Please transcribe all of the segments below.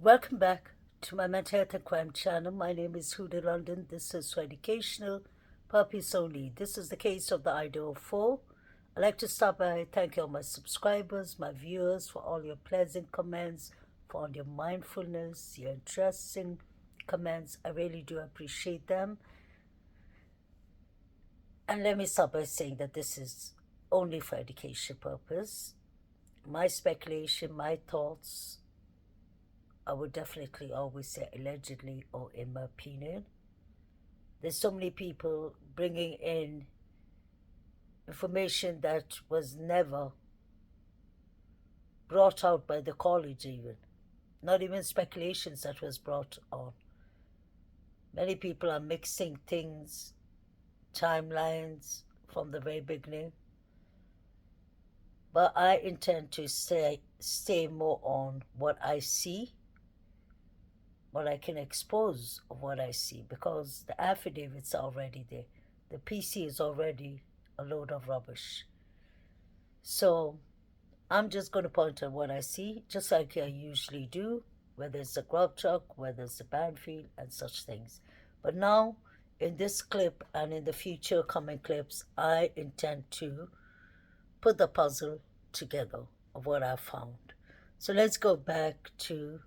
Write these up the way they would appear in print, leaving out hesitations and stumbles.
Welcome back to my mental health and crime channel. My name is Huda London. This is for educational purpose only. This is the case of the Idaho 4. I'd like to start by thanking all my subscribers, my viewers, for all your pleasant comments, for all your mindfulness, your interesting comments. I really do appreciate them. And let me start by saying that this is only for education purpose. My speculation, my thoughts, I would definitely always say allegedly or in my opinion. There's so many people bringing in information that was never brought out by the college even. Not even speculations that was brought on. Many people are mixing things, timelines from the very beginning. But I intend to stay more on what I see, what I can expose of what I see, because the affidavits are already there. The PC is already a load of rubbish. So I'm just going to point out what I see, just like I usually do, whether it's a grub truck, whether it's a battlefield, and such things. But now, in this clip and in the future coming clips, I intend to put the puzzle together of what I found. So let's go back to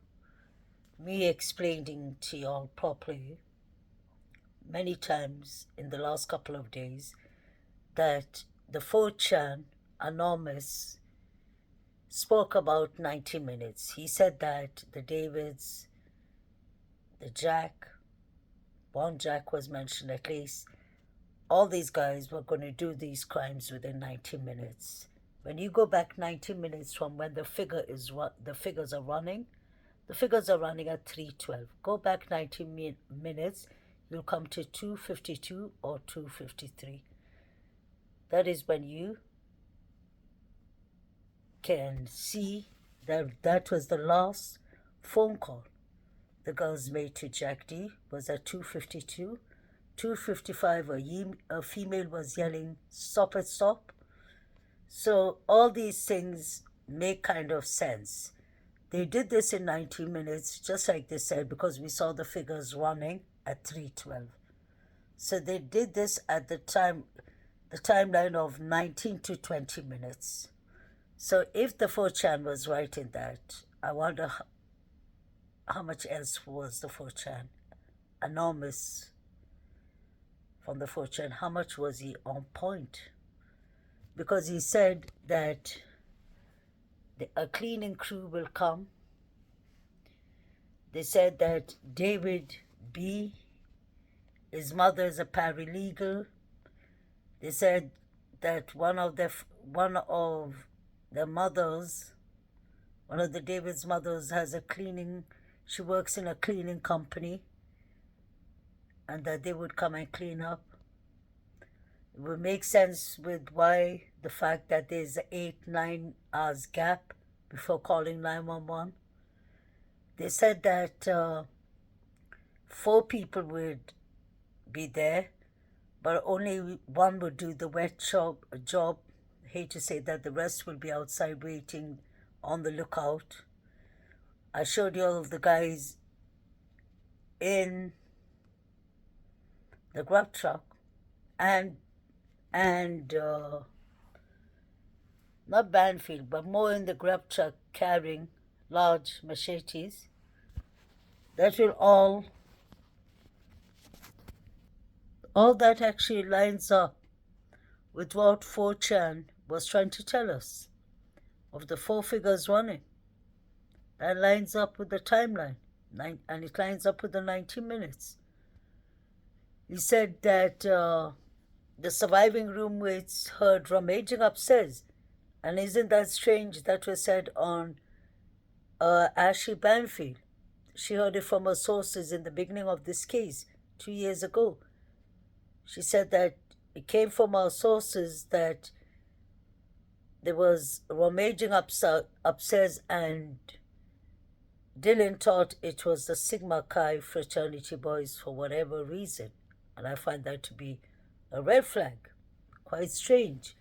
me explaining to y'all properly many times in the last couple of days that the 4chan anonymous spoke about 90 minutes. He said that the Davids, the Jack, one Jack was mentioned at least, all these guys were going to do these crimes within 90 minutes. When you go back 90 minutes from when the figures are running, the figures are running at 3:12. Go back 90 minutes, you'll come to 2:52 or 2:53. That is when you can see that was the last phone call the girls made to Jack D was at 2:52. 2:55, a female was yelling, "Stop it, stop." So all these things make kind of sense. They did this in 90 minutes, just like they said, because we saw the figures running at 3:12. So they did this at the timeline of 19 to 20 minutes. So if the 4chan was right in that, I wonder how much else was the 4chan anonymous from the 4chan, how much was he on point? Because he said that a cleaning crew will come. They said that David B, his mother is a paralegal. They said that one of the David's mothers has she works in a cleaning company, and that they would come and clean up. It would make sense with why the fact that there's an 8-9 hours gap before calling 911. They said that 4 people would be there, but only one would do the wet job. I hate to say that, the rest will be outside waiting on the lookout. I showed you all of the guys in the grub truck and not Banfield, but more in the grub truck carrying large machetes. That will all that actually lines up with what 4chan was trying to tell us of the 4 figures running. That lines up with the timeline, and it lines up with the 90 minutes. He said that the surviving roommates heard rummaging upstairs. And isn't that strange? That was said on Ashley Banfield. She heard it from her sources in the beginning of this case 2 years ago. She said that it came from our sources that there was rummaging upstairs, and Dylan thought it was the Sigma Chi fraternity boys for whatever reason. And I find that to be a red flag. Quite strange.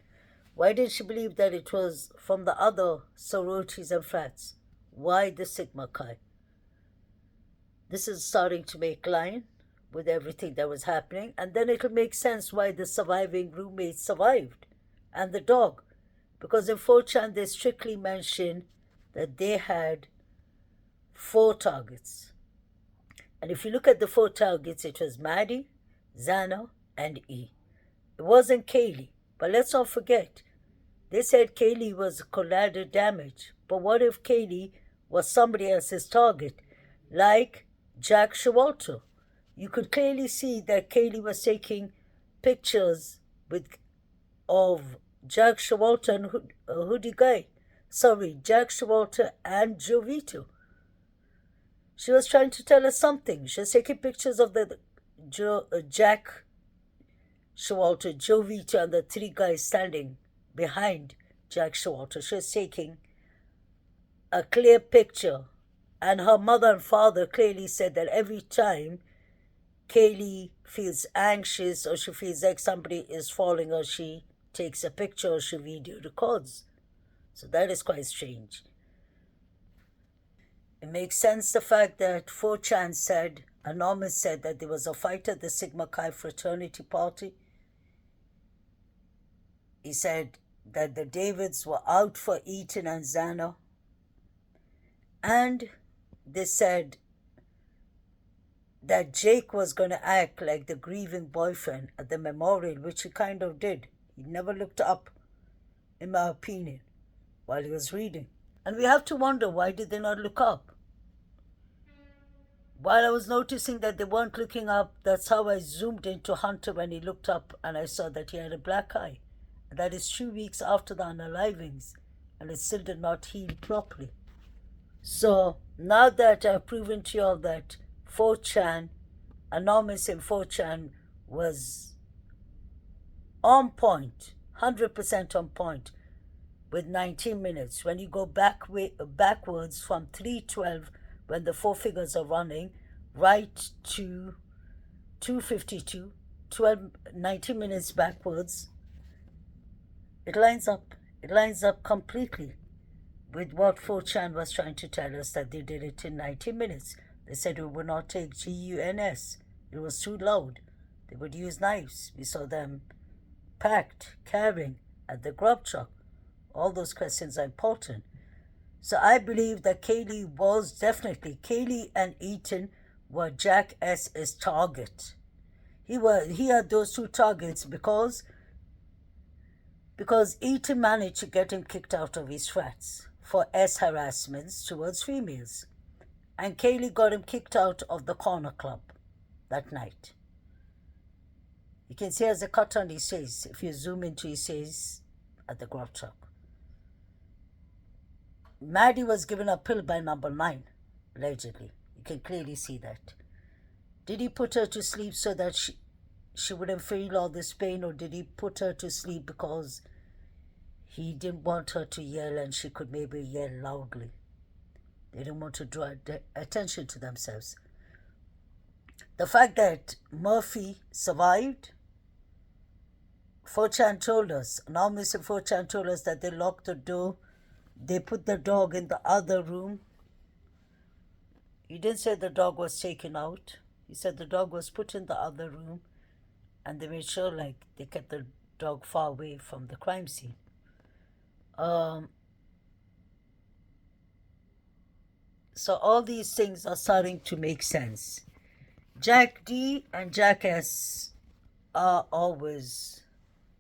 Why did she believe that it was from the other sororities and frats? Why the Sigma Chi? This is starting to make line with everything that was happening, and then it'll make sense why the surviving roommate survived and the dog. Because in 4chan, they strictly mention that they had 4 targets. And if you look at the 4 targets, it was Maddie, Xana, and E. It wasn't Kaylee. But let's not forget, they said Kaylee was collateral damage. But what if Kaylee was somebody else's target, like Jack Showalter? You could clearly see that Kaylee was taking pictures of Jack Showalter and Hoodie Guy. Sorry, Jack Showalter and Jovito. She was trying to tell us something. She was taking pictures of the Jack Showalter, Jovito, and the 3 guys standing behind Jack Showalter. She was taking a clear picture. And her mother and father clearly said that every time Kaylee feels anxious or she feels like somebody is following her, she takes a picture or she video records. So that is quite strange. It makes sense the fact that 4chan said, Anonymous said that there was a fight at the Sigma Chi fraternity party. He said that the Davids were out for Ethan and Xana. And they said that Jake was going to act like the grieving boyfriend at the memorial, which he kind of did. He never looked up, in my opinion, while he was reading. And we have to wonder, why did they not look up? While I was noticing that they weren't looking up, that's how I zoomed into Hunter when he looked up and I saw that he had a black eye. And that is 2 weeks after the unalivings, and it still did not heal properly. So now that I've proven to you all that 4chan, Anonymous in 4chan was on point, 100% on point, with 19 minutes. When you go backwards from 3:12, when the 4 figures are running, right to 2:52, 19 minutes backwards, it lines up. It lines up completely with what 4chan was trying to tell us, that they did it in 90 minutes. They said it would not take GUNS. It was too loud. They would use knives. We saw them packed, carrying at the grub truck. All those questions are important. So I believe that Kaylee and Ethan were Jack S.'s target. He had those 2 targets because Ethan managed to get him kicked out of his flats for S harassments towards females. And Kaylee got him kicked out of the corner club that night. You can see as a cut on his face, if you zoom into his face at the grub truck. Maddie was given a pill by number 9, allegedly. You can clearly see that. Did he put her to sleep so that she wouldn't feel all this pain, or did he put her to sleep because he didn't want her to yell and she could maybe yell loudly? They didn't want to draw attention to themselves. The fact that Murphy survived, 4chan told us, Anonymous and 4chan told us that they locked the door. They put the dog in the other room. He didn't say the dog was taken out. He said the dog was put in the other room, and they made sure they kept the dog far away from the crime scene. So all these things are starting to make sense. Jack D and Jack S are always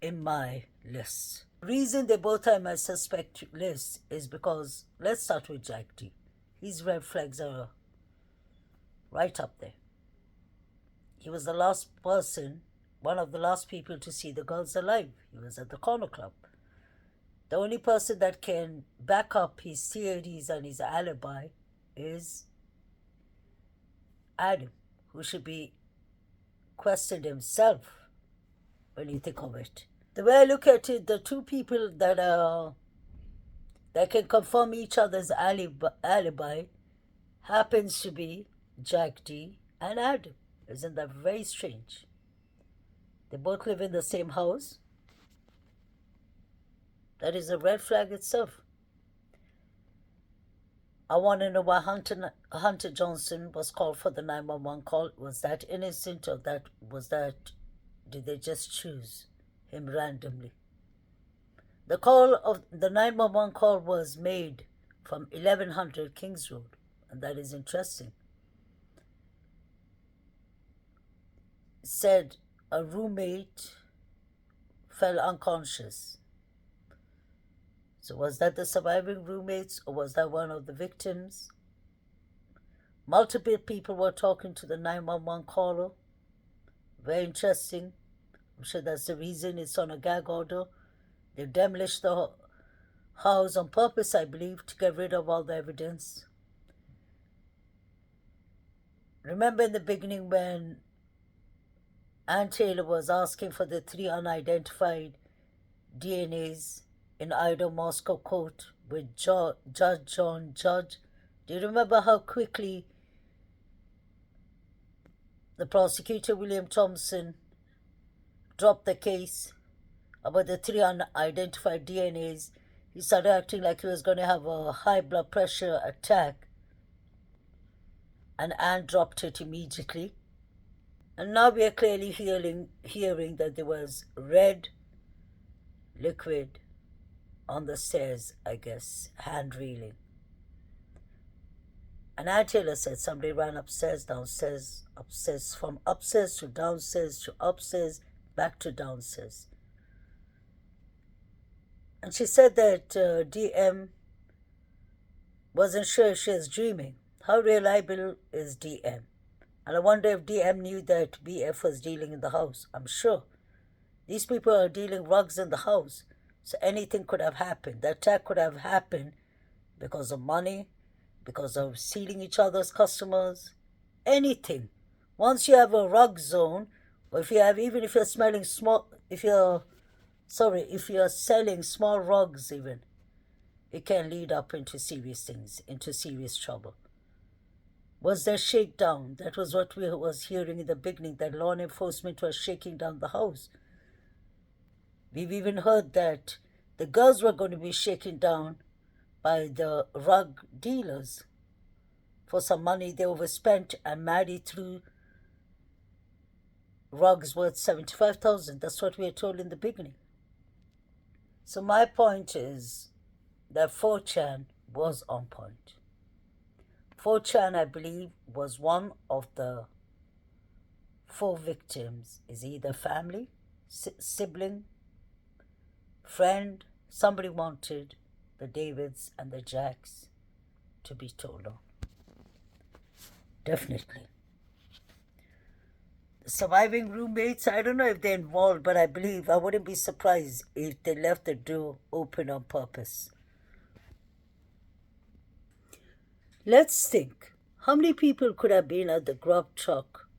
in my list. The reason they both are in my suspect list is because, let's start with Jack D. His red flags are right up there. He was the last person, one of the last people to see the girls alive. He was at the corner club. The only person that can back up his theories and his alibi is Adam, who should be questioned himself when you think of it. The way I look at it, the 2 people that can confirm each other's alibi happens to be Jack D and Adam. Isn't that very strange? They both live in the same house. That is a red flag itself. I want to know why Hunter Johnson was called for the 911 call. Was that innocent, or did they just choose him randomly? The call of the 911 call was made from 1100 Kings Road, and that is interesting. It said a roommate fell unconscious. So was that the surviving roommates, or was that one of the victims? Multiple people were talking to the 911 caller. Very interesting. I'm sure that's the reason it's on a gag order. They demolished the house on purpose, I believe, to get rid of all the evidence. Remember in the beginning when Ann Taylor was asking for the 3 unidentified DNAs in Idaho Moscow court with Judge John Judge? Do you remember how quickly the prosecutor, William Thompson, dropped the case about the 3 unidentified DNAs? He started acting like he was going to have a high blood pressure attack, and Anne dropped it immediately. And now we are clearly hearing that there was red liquid on the stairs, I guess, hand reeling. And Ann Taylor said somebody ran upstairs, downstairs, upstairs, from upstairs to upstairs, back to downstairs. And she said that DM wasn't sure if she was dreaming. How reliable is DM? And I wonder if DM knew that BF was dealing in the house. I'm sure. These people are dealing rugs in the house. So anything could have happened. The attack could have happened because of money, because of stealing each other's customers, anything. Once you have a rug zone, or if you're selling small rugs even, it can lead up into serious things, into serious trouble. Was there shakedown? That was what we was hearing in the beginning, that law enforcement was shaking down the house. We've even heard that the girls were going to be shaken down by the rug dealers for some money they overspent, and Maddie threw rugs worth $75,000. That's what we were told in the beginning. So my point is that 4chan was on point. 4chan, I believe, was one of the 4 victims. Is either family, sibling, friend. Somebody wanted the Davids and the Jacks to be told on. Definitely. The surviving roommates, I don't know if they're involved, but I wouldn't be surprised if they left the door open on purpose. Let's think. How many people could have been at the grub truck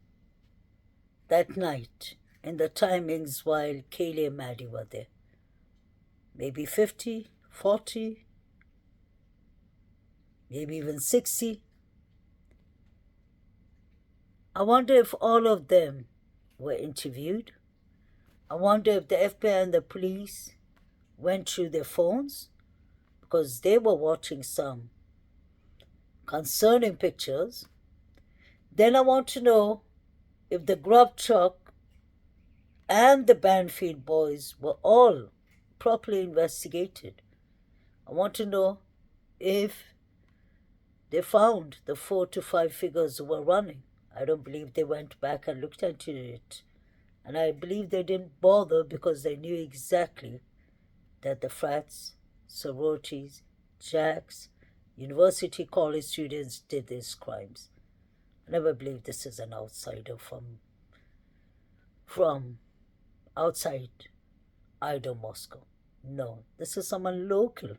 that night in the timings while Kaylee and Maddie were there? Maybe 50, 40, maybe even 60. I wonder if all of them were interviewed. I wonder if the FBI and the police went through their phones, because they were watching some concerning pictures. Then I want to know if the grub truck and the Banfield boys were all properly investigated. I want to know if they found the 4 to 5 figures who were running. I don't believe they went back and looked into it. And I believe they didn't bother because they knew exactly that the frats, sororities, jacks, university college students did these crimes. I never believed this is an outsider from outside Idaho, Moscow. No, this is someone local.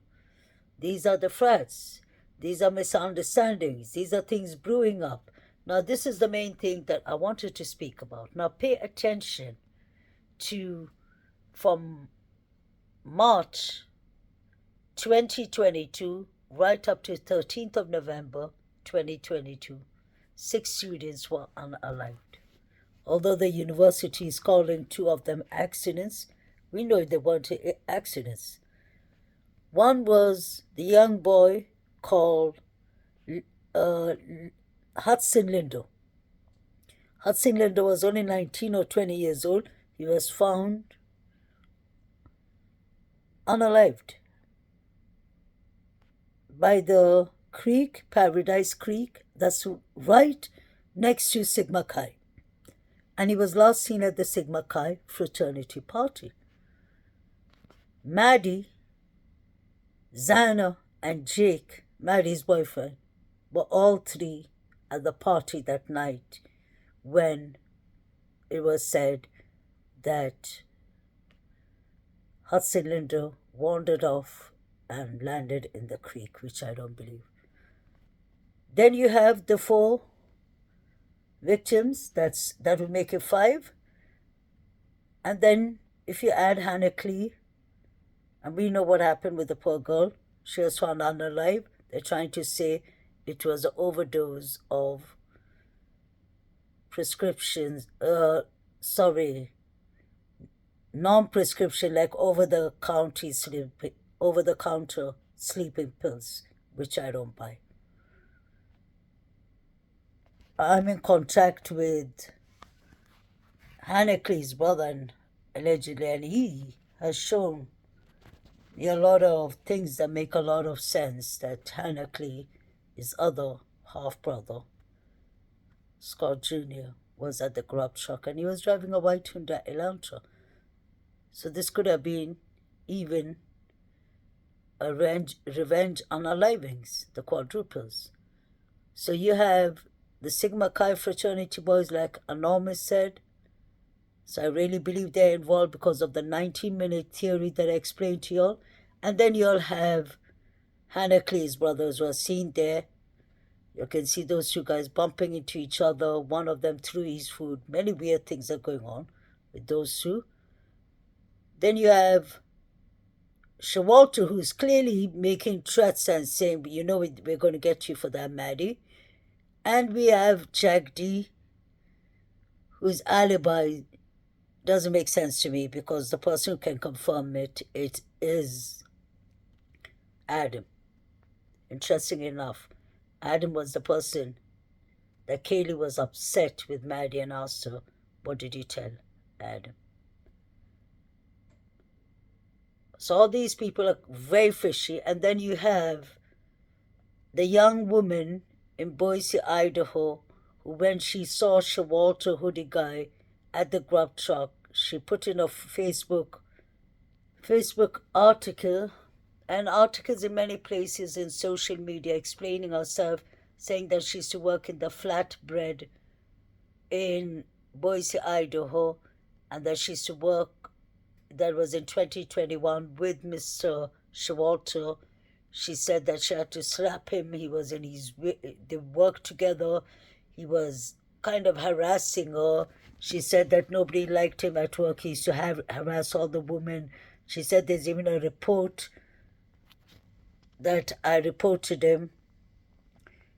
These are the frats. These are misunderstandings. These are things brewing up. Now, this is the main thing that I wanted to speak about. Now, pay attention to from March 2022 right up to 13th of November 2022. 6 students were unalived. Although the university is calling 2 of them accidents, we know they weren't accidents. One was the young boy called uh, Hudson Lindo. Hudson Lindo was only 19 or 20 years old. He was found unalived by the creek, Paradise Creek, that's right next to Sigma Chi. And he was last seen at the Sigma Chi fraternity party. Maddie, Xana, and Jake, Maddie's boyfriend, were all three at the party that night when it was said that Hudson Lindo wandered off and landed in the creek, which I don't believe. Then you have the 4 victims, that would make it 5. And then if you add Hannah Clee, and we know what happened with the poor girl, she was found unalive. They're trying to say it was an overdose of prescriptions, non-prescription, like over-the-counter sleeping pills, which I don't buy. I'm in contact with Hannah Clee's brother, and allegedly, and he has shown me a lot of things that make a lot of sense, that Hannah Clee, his other half-brother, Scott Jr., was at the grub truck, and he was driving a white Hyundai Elantra. So this could have been even a revenge unalivings, the quadruples. So you have the Sigma Chi fraternity boys, like Anonymous said. So I really believe they're involved because of the 19-minute theory that I explained to y'all. And then you'll have Hannah Clee's brothers who are seen there. You can see those 2 guys bumping into each other. One of them threw his food. Many weird things are going on with those 2. Then you have Shawalter, who's clearly making threats and saying, you know, we're going to get you for that, Maddie. And we have Jagdi, whose alibi doesn't make sense to me, because the person who can confirm it is Adam. Interesting enough, Adam was the person that Kaylee was upset with Maddie and asked her, what did you tell Adam? So all these people are very fishy. And then you have the young woman in Boise, Idaho, who, when she saw Shawalter hoodie guy at the grub truck, she put in a Facebook article, and articles in many places in social media, explaining herself, saying that she used to work in the flatbread in Boise, Idaho, and that she used to work, that was in 2021, with Mr. Shawalter. She said that she had to slap him. He was in his, they worked together. He was kind of harassing her. She said that nobody liked him at work. He used to harass all the women. She said there's even a report that I reported him.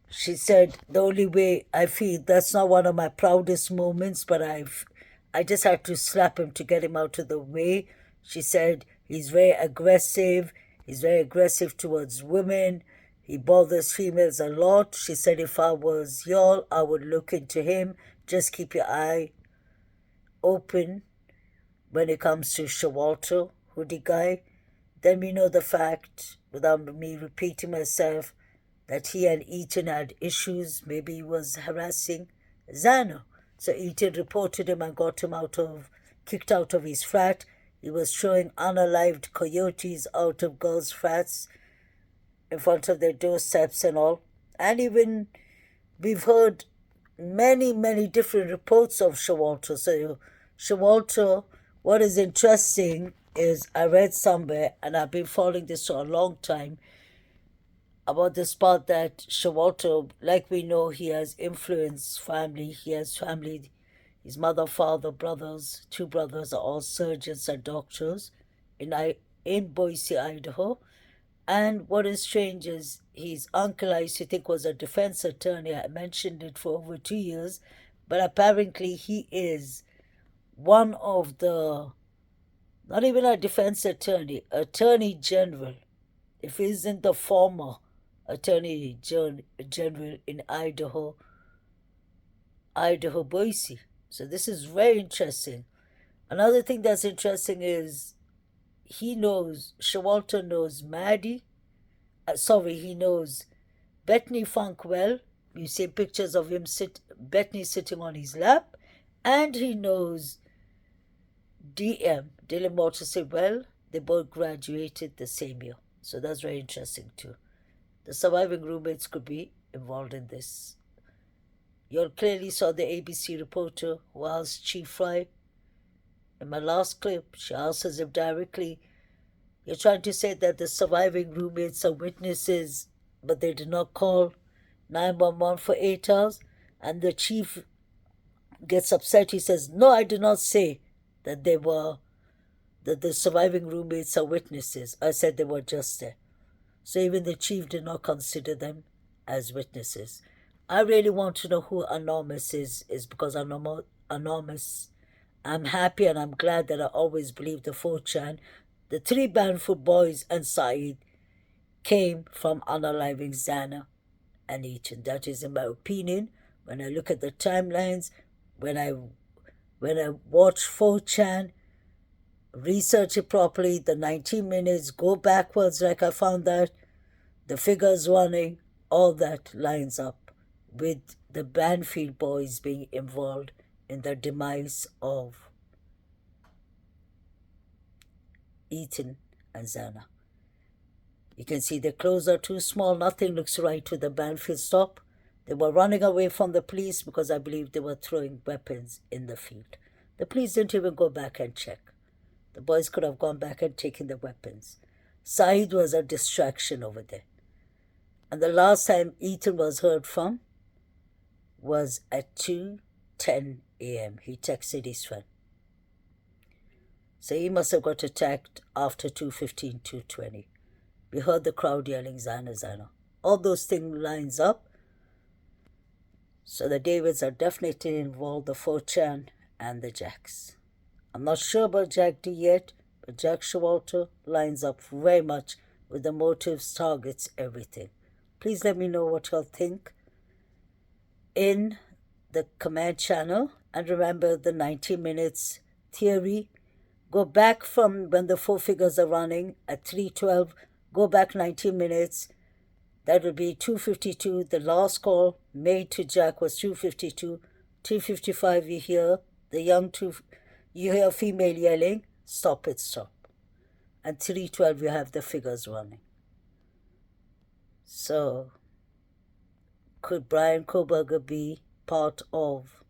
She said, the only way I feel, that's not one of my proudest moments, but I just had to slap him to get him out of the way. She said he's very aggressive. He's very aggressive towards women. He bothers females a lot. She said if I was y'all, I would look into him. Just keep your eye open when it comes to Shawalter, hoodie guy. Then we know the fact, without me repeating myself, that he and Eaton had issues. Maybe he was harassing Xana. So Eaton reported him and got him kicked out of his flat. He was throwing unalived coyotes out of girls' flats in front of their doorsteps and all. And even we've heard many, many different reports of Shawalter. So Shawalter, what is interesting is I read somewhere, and I've been following this for a long time, about this part that Shawalter, like we know, he has influenced family. He has family, his mother, father, brothers, 2 brothers are all surgeons and doctors in Boise, Idaho. And what is strange is his uncle, I used to think, was a defense attorney. I mentioned it for over 2 years. But apparently he is one of the, not even a defense attorney general, if he isn't the former Attorney General in Idaho, Boise. So this is very interesting. Another thing that's interesting is Showalter knows Maddie. He knows Bethany Funk well. You see pictures of Bethany sitting on his lap. And he knows DM, Dylan Mortensen well. They both graduated the same year. So that's very interesting too. The surviving roommates could be involved in this. You all clearly saw the ABC reporter who asked Chief Fry in my last clip. She asked as if directly, "You're trying to say that the surviving roommates are witnesses, but they did not call 911 for 8 hours?" And the chief gets upset. He says, "No, I did not say that the surviving roommates are witnesses. I said they were just there." So even the chief did not consider them as witnesses. I really want to know who Anonymous is because Anonymous, I'm happy and I'm glad that I always believed the 4chan. The 3 Banfoot boys and Saeed came from unaliving Xana and Ethan. That is in my opinion. When I look at the timelines, when I watch 4chan, research it properly, the 19 minutes, go backwards like I found that, the figures running, all that lines up with the Banfield boys being involved in the demise of Ethan and Xana. You can see the clothes are too small. Nothing looks right to the Banfield stop. They were running away from the police because I believe they were throwing weapons in the field. The police didn't even go back and check. The boys could have gone back and taken the weapons. Saeed was a distraction over there. And the last time Ethan was heard from was at 2:10 a.m. He texted his friend. So he must have got attacked after 2:15, 2:20. We heard the crowd yelling, "Xana, Xana." All those things lines up. So the Davids are definitely involved, the 4chan and the Jacks. I'm not sure about Jack D yet, but Jack Showalter lines up very much with the motives, targets, everything. Please let me know what y'all think in the command channel. And remember the 90 minutes theory. Go back from when the 4 figures are running at 3:12. Go back 90 minutes. That would be 2:52. The last call made to Jack was 2:52. 2:55 you hear you hear female yelling, "Stop it, stop." And 3:12 you have the figures running. So could Brian Koberger be part of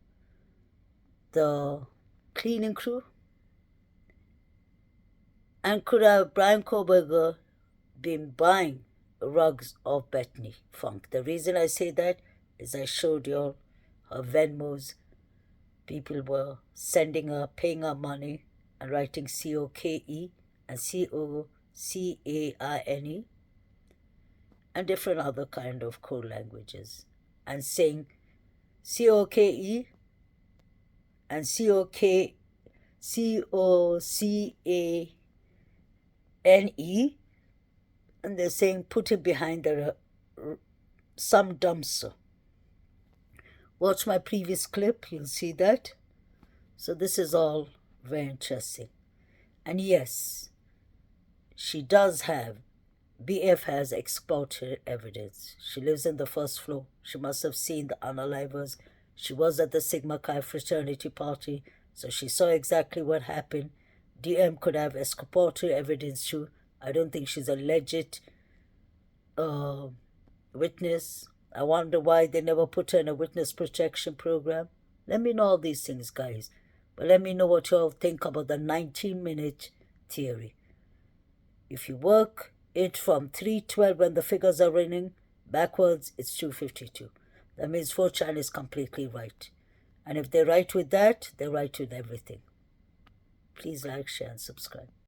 the cleaning crew? And could Brian Koberger been buying rugs of Bethany Funk? The reason I say that is I showed you all her Venmos. People were sending her, paying her money and writing COKE and COCAINE and different other kind of code languages and saying COKE and COCANE, and they're saying put it behind some dumpster. Watch my previous clip, you'll see that. So this is all very interesting. And yes, she does have, BF has exported evidence. She lives in the first floor. She must have seen the unalivers. She was at the Sigma Chi fraternity party, so she saw exactly what happened. DM could have exported evidence too. I don't think she's a legit witness. I wonder why they never put her in a witness protection program. Let me know all these things, guys. But let me know what you all think about the 19-minute theory. If you work it from 3:12 when the figures are running backwards, it's 2:52. That means 4chan is completely right. And if they're right with that, they're right with everything. Please like, share, and subscribe.